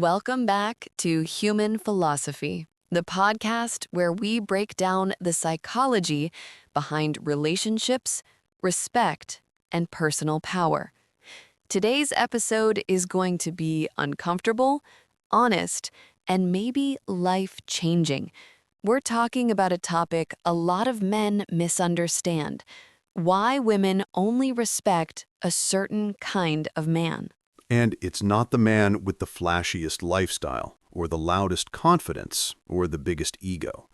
Welcome back to Human Philosophy, the podcast where we break down the psychology behind relationships, respect, and personal power. Today's episode is going to be uncomfortable, honest, and maybe life-changing. We're talking about a topic a lot of men misunderstand: why women only respect a certain kind of man. And it's not the man with the flashiest lifestyle, or the loudest confidence, or the biggest ego.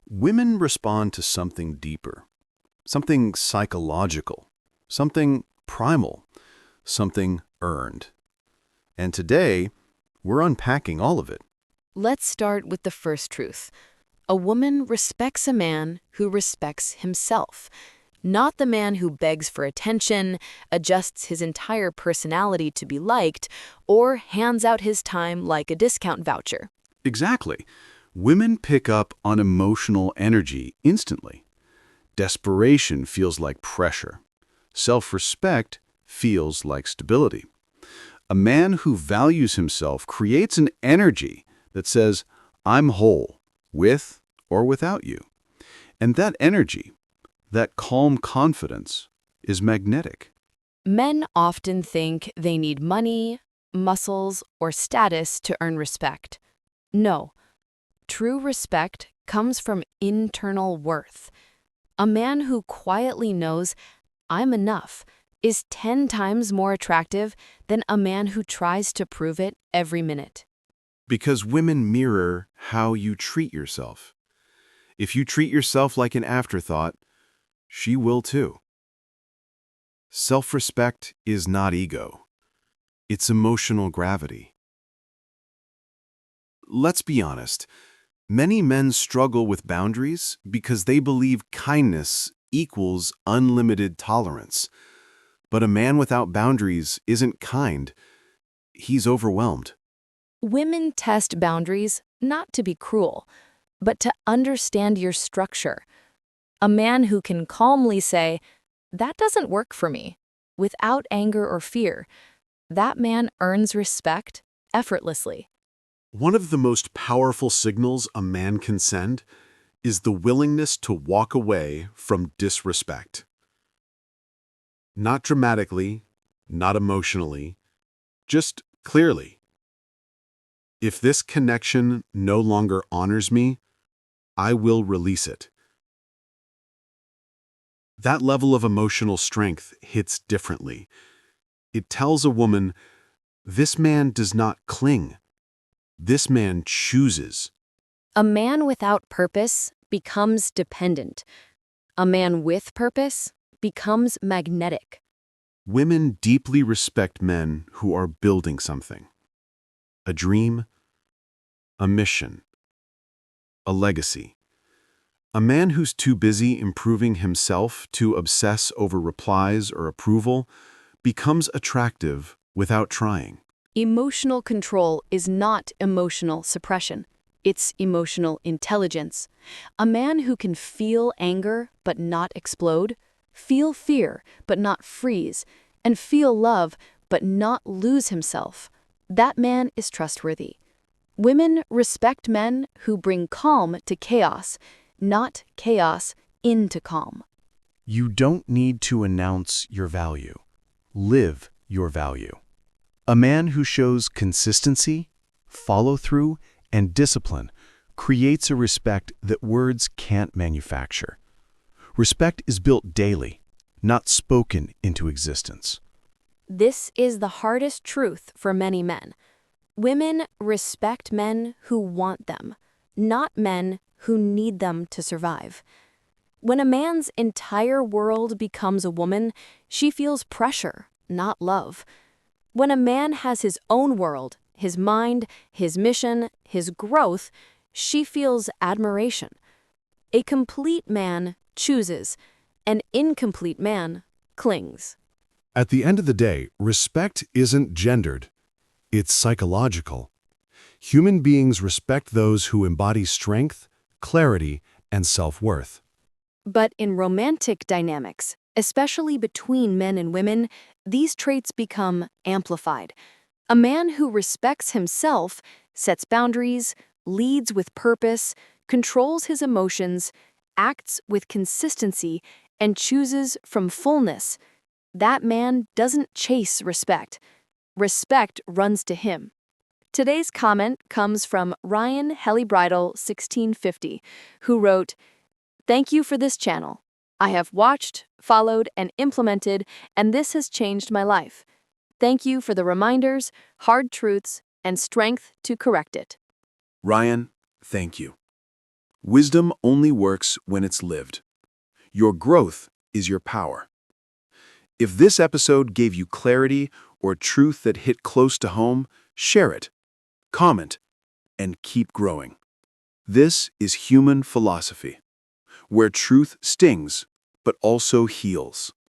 Women respond to something deeper, something psychological, something primal, something earned. And today, we're unpacking all of it. Let's start with the first truth. A woman respects a man who respects himself, not the man who begs for attention, adjusts his entire personality to be liked, or hands out his time like a discount voucher. Exactly. Women pick up on emotional energy instantly. Desperation feels like pressure. Self-respect feels like stability. A man who values himself creates an energy that says, I'm whole, with or without you. And that energy, that calm confidence, is magnetic. Men often think they need money, muscles, or status to earn respect. No. True respect comes from internal worth. A man who quietly knows, I'm enough, is 10 times more attractive than a man who tries to prove it every minute. Because women mirror how you treat yourself. If you treat yourself like an afterthought, she will too. Self-respect is not ego. It's emotional gravity. Let's be honest. Many men struggle with boundaries because they believe kindness equals unlimited tolerance. But a man without boundaries isn't kind. He's overwhelmed. Women test boundaries not to be cruel, but to understand your structure. A man who can calmly say, that doesn't work for me, without anger or fear, that man earns respect effortlessly. One of the most powerful signals a man can send is the willingness to walk away from disrespect. Not dramatically, not emotionally, just clearly. If this connection no longer honors me, I will release it. That level of emotional strength hits differently. It tells a woman, this man does not cling. This man chooses. A man without purpose becomes dependent. A man with purpose becomes magnetic. Women deeply respect men who are building something. A dream, a mission, a legacy. A man who's too busy improving himself to obsess over replies or approval becomes attractive without trying. Emotional control is not emotional suppression. It's emotional intelligence. A man who can feel anger but not explode, feel fear but not freeze, and feel love but not lose himself, that man is trustworthy. Women respect men who bring calm to chaos, not chaos into calm. You don't need to announce your value. Live your value. A man who shows consistency, follow-through, and discipline creates a respect that words can't manufacture. Respect is built daily, not spoken into existence. This is the hardest truth for many men. Women respect men who want them, not men who need them to survive. When a man's entire world becomes a woman, she feels pressure, not love. When a man has his own world, his mind, his mission, his growth, she feels admiration. A complete man chooses. An incomplete man clings. At the end of the day, respect isn't gendered. It's psychological. Human beings respect those who embody strength, clarity, and self-worth. But in romantic dynamics, especially between men and women, these traits become amplified. A man who respects himself, sets boundaries, leads with purpose, controls his emotions, acts with consistency, and chooses from fullness. That man doesn't chase respect. Respect runs to him. Today's comment comes from Ryan Hellybridle 1650, who wrote, "Thank you for this channel. I have watched, followed, and implemented, and this has changed my life. Thank you for the reminders, hard truths, and strength to correct it." Ryan, thank you. Wisdom only works when it's lived. Your growth is your power. If this episode gave you clarity or truth that hit close to home, share it, comment, and keep growing. This is human philosophy, where truth stings, but also heals.